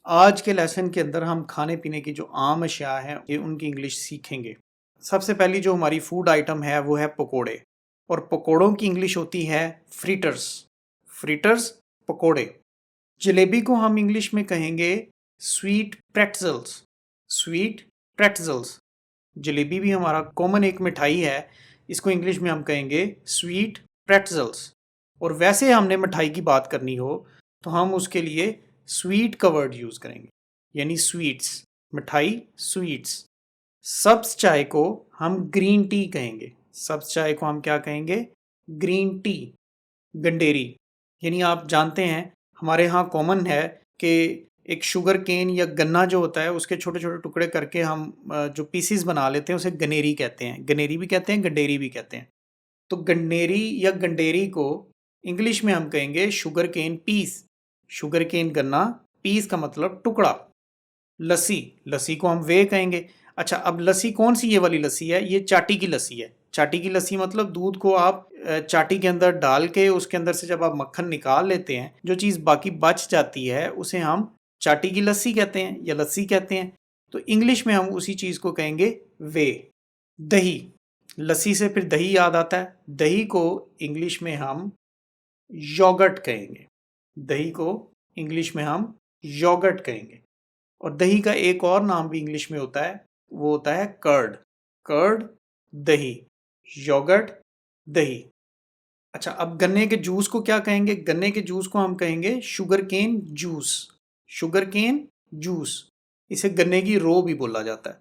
आज के लेसन के अंदर हम खाने पीने की जो आम अशिया हैं ये उनकी इंग्लिश सीखेंगे। सबसे पहली जो हमारी फूड आइटम है वो है पकोड़े, और पकोड़ों की इंग्लिश होती है फ्रीटर्स। फ्रीटर्स, पकोड़े। जलेबी को हम इंग्लिश में कहेंगे स्वीट प्रेटजल्स। स्वीट प्रेटजल्स। जलेबी भी हमारा कॉमन एक मिठाई है, इसको इंग्लिश में हम कहेंगे स्वीट प्रेटजल्स। और वैसे हमने मिठाई की बात करनी हो तो हम उसके लिए स्वीट का वर्ड यूज़ करेंगे, यानी स्वीट्स, मिठाई, स्वीट्स। सब्ज चाय को हम ग्रीन टी कहेंगे। सब्ज चाय को हम क्या कहेंगे? Green tea. गंडेरी, यानी आप जानते हैं हमारे यहाँ कॉमन है कि एक शुगर केन या गन्ना जो होता है उसके छोटे छोटे टुकड़े करके हम जो पीसीस बना लेते हैं उसे गनेरी कहते हैं। गनेरी भी कहते हैं, गंडेरी भी कहते हैं। तो गन्नेरी या गंडेरी को इंग्लिश में हम कहेंगे sugar cane piece. Sugar cane गन्ना, पीस का मतलब टुकड़ा। लस्सी, लस्सी को हम वे कहेंगे। अच्छा, अब लस्सी कौन सी ये वाली लस्सी है? ये चाटी की लस्सी है। चाटी की लस्सी मतलब दूध को आप चाटी के अंदर डाल के उसके अंदर से जब आप मक्खन निकाल लेते हैं, जो चीज़ बाकी बच जाती है उसे हम चाटी की लस्सी कहते हैं या लस्सी कहते हैं। तो इंग्लिश में हम उसी चीज़ को कहेंगे वे। दही, लस्सी से फिर दही याद आता है। दही को इंग्लिश में हम योगर्ट कहेंगे। दही को इंग्लिश में हम योगर्ट कहेंगे। और दही का एक और नाम भी इंग्लिश में होता है, वो होता है कर्ड। कर्ड, दही, योगर्ट, दही। अच्छा, अब गन्ने के जूस को क्या कहेंगे? गन्ने के जूस को हम कहेंगे sugar cane juice. Sugar cane juice, इसे गन्ने की रो भी बोला जाता है।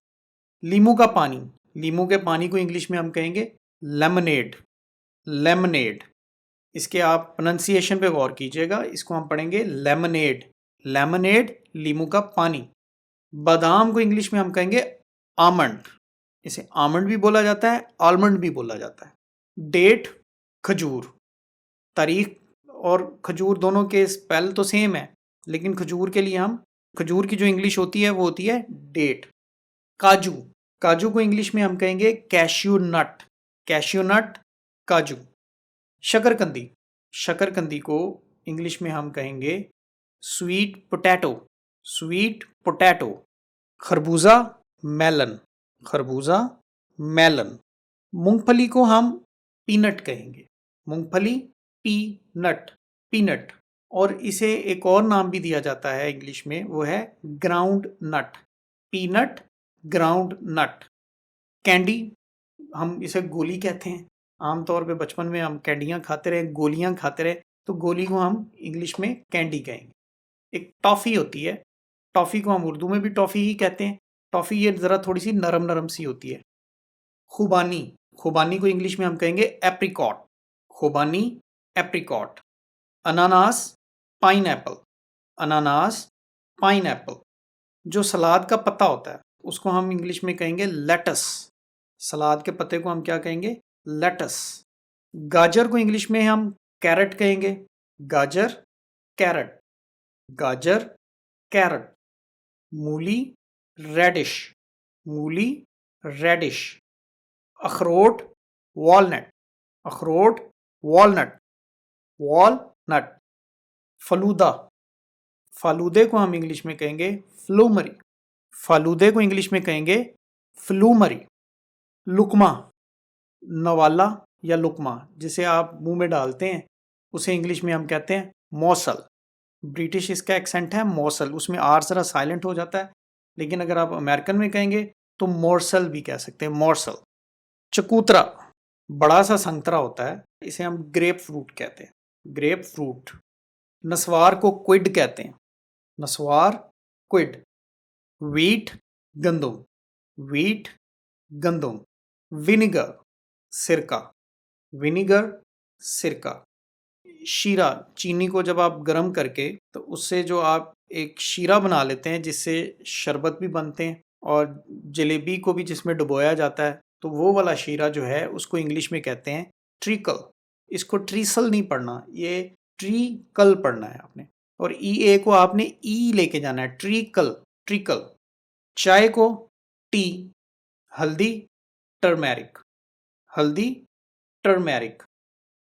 लीमू का पानी, लीमू के पानी को इंग्लिश में हम कहेंगे लेमनेड। लेमनेड, इसके आप प्रोनाउंसिएशन पे गौर कीजिएगा, इसको हम पढ़ेंगे लेमनेड। लेमनेड, लीमू का पानी। बादाम को इंग्लिश में हम कहेंगे आमंड। इसे आमंड भी बोला जाता है, आलमंड भी बोला जाता है। डेट, खजूर। तारीख और खजूर दोनों के स्पेल तो सेम है, लेकिन खजूर के लिए हम, खजूर की जो इंग्लिश होती है वो होती है डेट। काजू, काजू को इंग्लिश में हम कहेंगे कैश्यू नट। कैश्यू नट, काजू। शकरकंदी, शकरकंदी को इंग्लिश में हम कहेंगे स्वीट पोटैटो। Sweet potato. खरबूजा, मेलन। खरबूजा, मेलन। मूंगफली को हम पीनट कहेंगे। मूंगफली, पीनट, पीनट। और इसे एक और नाम भी दिया जाता है इंग्लिश में, वो है ground nut. Peanut, ground nut. Candy, हम इसे गोली कहते हैं। आमतौर पे बचपन में हम कैंडियाँ खाते रहे, गोलियाँ खाते रहे, तो गोली को हम इंग्लिश में कैंडी कहेंगे। एक टॉफ़ी होती है, टॉफ़ी को हम उर्दू में भी टॉफ़ी ही कहते हैं। टॉफ़ी ये ज़रा थोड़ी सी नरम नरम सी होती है। खुबानी, खुबानी को इंग्लिश में हम कहेंगे एप्रिकॉट। खुबानी, एप्रिकॉट। अनानास, पाइनएप्पल। अनानास, पाइनएप्पल। जो सलाद का पत्ता होता है उसको हम इंग्लिश में कहेंगे लेटस। सलाद के पत्ते को हम क्या कहेंगे? लेटस। गाजर को इंग्लिश में हम कैरेट कहेंगे। गाजर, कैरेट। गाजर, कैरेट। मूली, रेडिश। मूली, रेडिश। अखरोट, वॉलनट। अखरोट, वॉलनट। वॉलनट। फलूदा, फालूदे को हम इंग्लिश में कहेंगे फ्लूमरी। फालूदे को इंग्लिश में कहेंगे फ्लूमरी। लुकमा, नवाला या लुकमा, जिसे आप मुंह में डालते हैं, उसे इंग्लिश में हम कहते हैं मौसल। ब्रिटिश इसका एक्सेंट है मौसल, उसमें आर जरा साइलेंट हो जाता है, लेकिन अगर आप अमेरिकन में कहेंगे तो मोरसल भी कह सकते हैं, मोरसल। चकूतरा, बड़ा सा संतरा होता है, इसे हम ग्रेप फ्रूट कहते हैं। Grep fruit. नस्वार को क्विड कहते हैं। नस्वार, क्विड। वीट, गंदुम। वीट, गंदुम। विनेगर, सिरका। विनेगर, सिरका। शीरा, चीनी को जब आप गर्म करके तो उससे जो आप एक शीरा बना लेते हैं जिससे शरबत भी बनते हैं, और जलेबी को भी जिसमें डुबोया जाता है, तो वो वाला शीरा जो है उसको इंग्लिश में कहते हैं ट्रिकल। इसको ट्रीसल नहीं पढ़ना, ये ट्रीकल पढ़ना है आपने, और ई ए को आपने ई लेके जाना है, ट्रीकल, ट्रिकल। चाय को टी। हल्दी, टर्मेरिक। हल्दी, टर्मेरिक।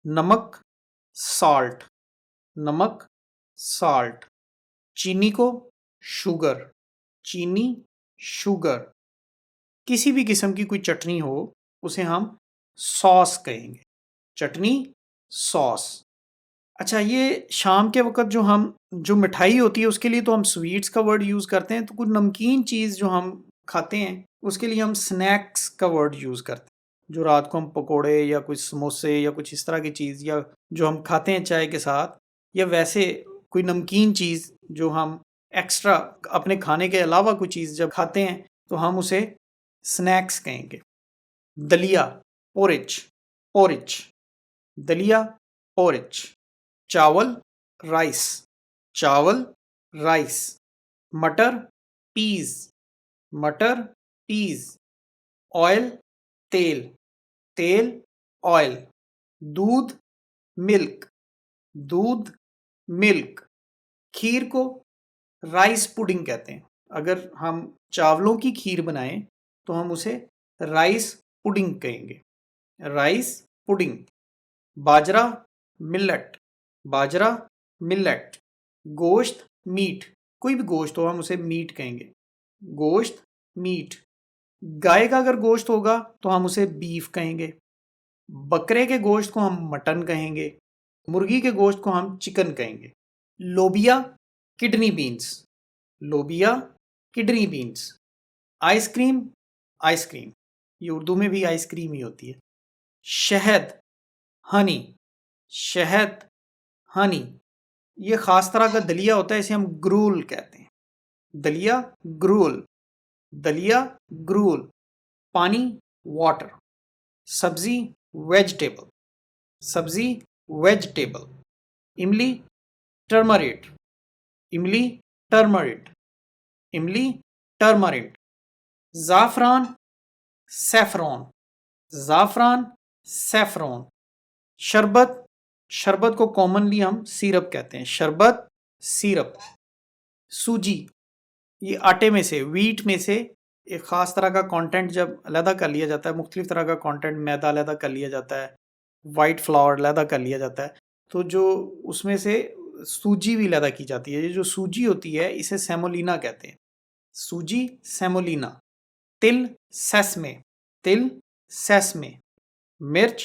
नमक, सॉल्ट। नमक, सॉल्ट। चीनी को शुगर, चीनी, शुगर। किसी भी किस्म की कोई चटनी हो उसे हम सॉस कहेंगे, चटनी, सॉस। अच्छा, ये शाम के वक़्त जो मिठाई होती है उसके लिए तो हम स्वीट्स का वर्ड यूज़ करते हैं, तो कुछ नमकीन चीज़ जो हम खाते हैं उसके लिए हम स्नैक्स का वर्ड यूज़ करते हैं। जो रात को हम पकोड़े या कुछ समोसे या कुछ इस तरह की चीज़ या जो हम खाते हैं चाय के साथ, या वैसे कोई नमकीन चीज़ जो हम एक्स्ट्रा अपने खाने के अलावा कोई चीज़ जब खाते हैं तो हम उसे स्नैक्स कहेंगे। दलिया, पोरिज, पोरिज, दलिया, पोरिज। चावल, राइस, चावल, राइस। मटर, पीज, मटर, पीज। ऑयल, तेल, तेल, ऑयल। दूध, मिल्क, दूध, मिल्क। खीर को राइस पुडिंग कहते हैं। अगर हम चावलों की खीर बनाएं तो हम उसे राइस पुडिंग कहेंगे, राइस पुडिंग। बाजरा, मिलेट, बाजरा, मिलेट। गोश्त, मीट, कोई भी गोश्त हो हम उसे मीट कहेंगे, गोश्त, मीट। गाय का अगर गोश्त होगा तो हम उसे बीफ कहेंगे। बकरे के गोश्त को हम मटन कहेंगे। मुर्गी के गोश्त को हम चिकन कहेंगे। लोबिया, किडनी बीन्स, लोबिया, किडनी बीन्स। आइसक्रीम, आइसक्रीम, ये उर्दू में भी आइसक्रीम ही होती है। शहद, हनी, शहद, हनी। ये खास तरह का दलिया होता है, इसे हम ग्रूल कहते हैं। दलिया, ग्रूल, दलिया, ग्रूल। पानी, वाटर। सब्जी, वेजिटेबल, सब्जी, वेजिटेबल। इमली, टर्मरिट, इमली, टर्मरिट, इमली, टर्मरिट। ज़ाफ़रान, सैफ़रॉन, ज़ाफ़रान, सैफ़रॉन। शरबत, शरबत को कॉमनली हम सिरप कहते हैं, शरबत, सिरप। सूजी, ये आटे में से, व्हीट में से एक ख़ास तरह का कंटेंट जब अलहदा कर लिया जाता है, मुख्तलिफ तरह का कंटेंट, मैदा अलहदा कर लिया जाता है, वाइट फ्लावर अलहदा कर लिया जाता है, तो जो उसमें से सूजी भी अलहदा की जाती है। ये जो सूजी होती है इसे सेमोलिना कहते हैं, सूजी, सेमोलिना। तिल, सेसमे, तिल, सेसमे। मिर्च,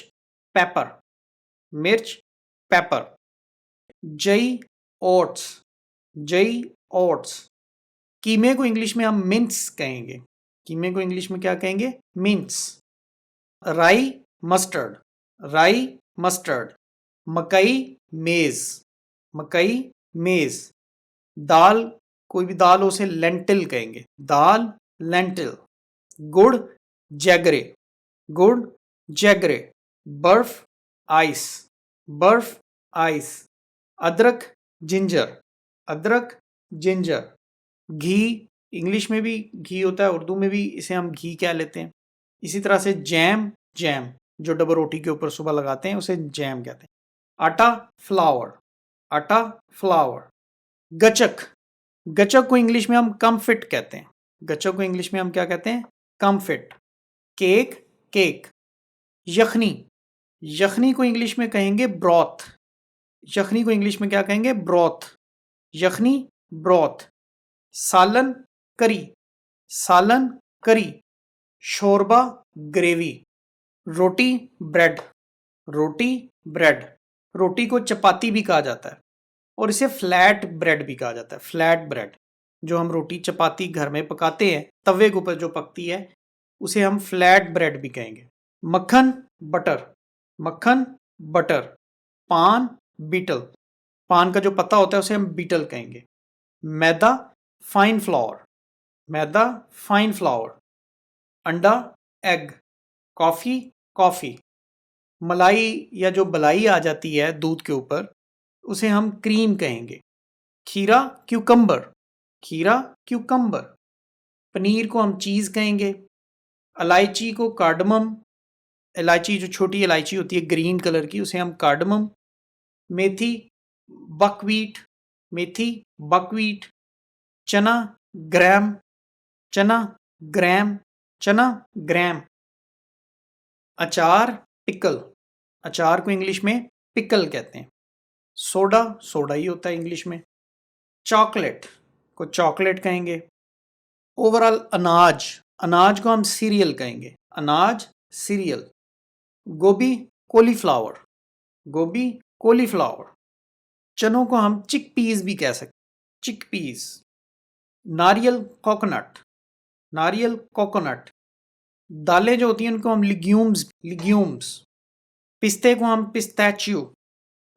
पेपर, मिर्च, पेपर। जई, ओट्स, जई, ओट्स। कीमे को इंग्लिश में हम मिंट्स कहेंगे, कीमे को इंग्लिश में क्या कहेंगे, मिंट्स। राई, मस्टर्ड, राई, मस्टर्ड। मकई, मेज, मकई, मेज। दाल, कोई भी दाल हो उसे लेंटिल कहेंगे, दाल, लेंटिल। गुड़, जैगरे, गुड़, जैगरे। बर्फ, आइस, बर्फ, आइस। अदरक, जिंजर, अदरक, जिंजर। घी, इंग्लिश में भी घी होता है, उर्दू में भी इसे हम घी कह लेते हैं। इसी तरह से जैम, जैम जो डबल रोटी के ऊपर सुबह लगाते हैं उसे जैम कहते हैं। आटा, फ्लावर, आटा, फ्लावर। गचक, गचक को इंग्लिश में हम कमफिट कहते हैं, गचक को इंग्लिश में हम क्या कहते हैं, कमफिट। Cake, cake. यखनी, यखनी को इंग्लिश में कहेंगे ब्रॉथ, यखनी को इंग्लिश में क्या कहेंगे, ब्रॉथ, यखनी, ब्रॉथ। सालन, करी, सालन, करी। शोरबा, ग्रेवी। रोटी, ब्रेड, रोटी, ब्रेड। रोटी को चपाती भी कहा जाता है और इसे फ्लैट ब्रेड भी कहा जाता है, फ्लैट ब्रेड। जो हम रोटी चपाती घर में पकाते हैं तवे के ऊपर जो पकती है उसे हम फ्लैट ब्रेड भी कहेंगे। मक्खन, बटर, मक्खन, बटर। पान, बीटल, पान का जो पत्ता होता है उसे हम बीटल कहेंगे। मैदा, फाइन फ्लावर, मैदा, फाइन फ्लावर। अंडा, एग। Coffee, coffee. मलाई या जो बलाई आ जाती है दूध के ऊपर उसे हम क्रीम कहेंगे। खीरा, क्यूकम्बर, खीरा, क्यूकम्बर। पनीर को हम चीज़ कहेंगे। इलायची को कार्डमम, इलायची जो छोटी इलायची होती है ग्रीन कलर की उसे हम कार्डमम। मेथी, बकवीट, मेथी, बकवीट। चना, ग्राम, चना, ग्राम, चना, ग्राम। अचार, पिकल, अचार को इंग्लिश में पिकल कहते हैं। सोडा, सोडा ही होता है इंग्लिश में। चॉकलेट, को चॉकलेट कहेंगे। ओवरऑल अनाज, अनाज को हम सीरियल कहेंगे, अनाज सीरियल। गोभी कॉलीफ्लावर, गोभी कॉलीफ्लावर। चनों को हम चिक पीस भी कह सकते, चिक पीस। नारियल कोकोनट, नारियल कोकोनट। दालें जो होती हैं उनको हम लिग्यूम्स, लिग्यूम्स। पिस्ते को हम पिस्टैचियो,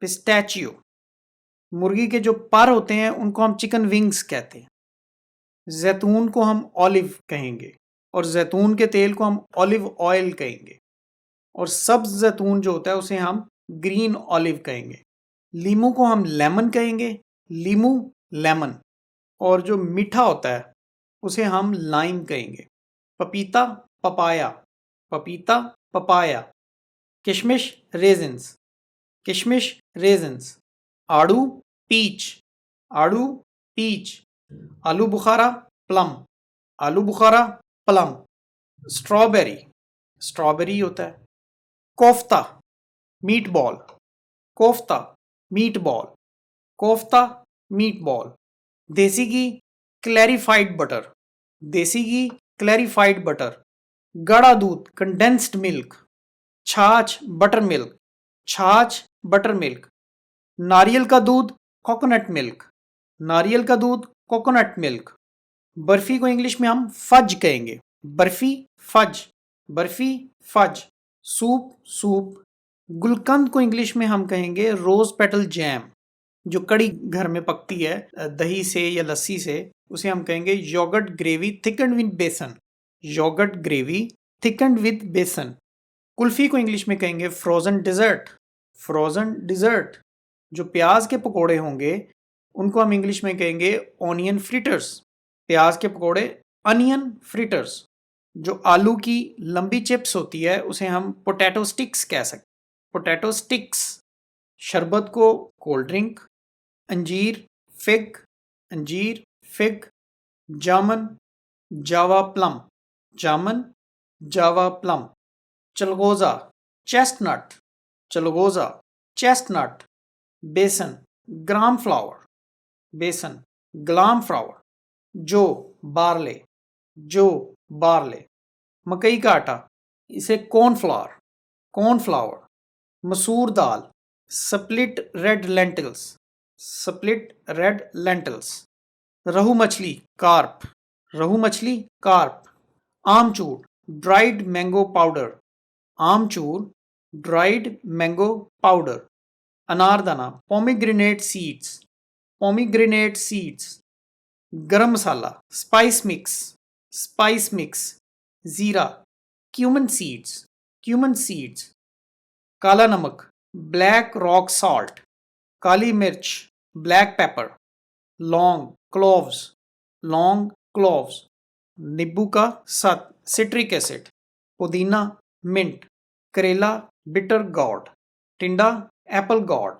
पिस्टैचियो। मुर्गी के जो पर होते हैं उनको हम चिकन विंग्स कहते हैं। जैतून को हम ऑलिव कहेंगे और जैतून के तेल को हम ऑलिव ऑयल कहेंगे। और सब्ज जैतून जो होता है उसे हम ग्रीन ऑलिव कहेंगे। लीमू को हम लेमन कहेंगे, लीमू लेमन। और जो मीठा होता है उसे हम लाइम कहेंगे। पपीता पपाया, पपीता पपाया। किशमिश रेजिन्स, किशमिश रेजिन्स। आड़ू पीच, आड़ू पीच। आलू बुखारा प्लम, आलू बुखारा प्लम। स्ट्रॉबेरी, स्ट्रॉबेरी होता है। Kofta meet ball, kofta meet ball, kofta meet ball. देसी घी क्लैरिफाइड बटर, देसी घी क्लैरिफाइड बटर। गाढ़ा दूध कंडेंस्ड मिल्क। छाछ बटर मिल्क, छाछ बटर मिल्क। नारियल का दूध कोकोनट मिल्क, नारियल का दूध कोकोनट मिल्क। बर्फी को इंग्लिश में हम फज कहेंगे, barfi fudge, barfi fudge. Soup soup. Gulkand को इंग्लिश में हम कहेंगे रोज पेटल जैम। जो कड़ी घर में पकती है दही से या लस्सी से, उसे हम कहेंगे योगर्ट ग्रेवी थिकन्ड विद बेसन, योगर्ट ग्रेवी थिकन्ड विद बेसन। कुल्फी को इंग्लिश में कहेंगे फ्रोजन डिजर्ट, फ्रोजन डिजर्ट। जो प्याज के पकोड़े होंगे उनको हम इंग्लिश में कहेंगे ऑनियन फ्रिटर्स, प्याज के पकोड़े अनियन फ्रिटर्स। जो आलू की लंबी चिप्स होती है उसे हम पोटैटो स्टिक्स कह सकते, पोटैटो स्टिक्स। शरबत को कोल्ड ड्रिंक। अंजीर फिग, अंजीर फिग। जामन जावा प्लम, जामन जावा प्लम। चलगोजा चेस्टनट, चलगोजा chestnut. Besan gram flour, besan gram flour. जो बार्ले, जो बार्ले। मकई का आटा इसे कॉर्नफ्लावर, कॉर्नफ्लावर। मसूर दाल split red lentils, split red lentils. रहू मछली कार्प, रहू मछली कार्प। आमचूर ड्राइड मैंगो पाउडर, आमचूर ड्राइड मैंगो पाउडर। अनारदाना pomegranate seeds, pomegranate seeds. Garam masala spice mix, spice mix. जीरा क्यूमन सीड्स, क्यूमन सीड्स। काला नमक ब्लैक रॉक सॉल्ट, काली मिर्च ब्लैक पेपर। लौंग क्लोव्स, लौंग क्लोव्स। नींबू का साथ सिट्रिक एसिड। पुदीना मिंट। करेला बिटर गॉड, टिंडा एप्पल गॉड।